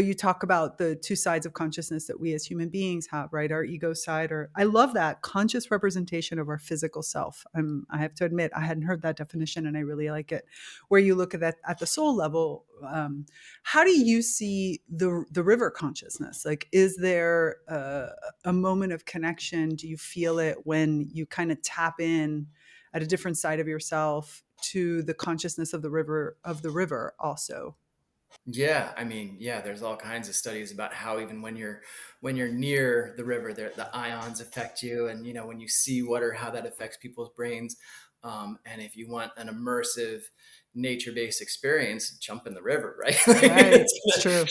you talk about the two sides of consciousness that we as human beings have, right? Our ego side, or I love that conscious representation of our physical self. I have to admit, I hadn't heard that definition, and I really like it. Where you look at that at the soul level, how do you see the river consciousness? Like, is there a moment of connection? Do you feel it when you kind of tap in at a different side of yourself to the consciousness of the river also? Yeah, I mean, yeah, there's all kinds of studies about how even when you're near the river, the ions affect you, and when you see water, how that affects people's brains. And if you want an immersive nature-based experience, jump in the river, right? Right. It's It's true.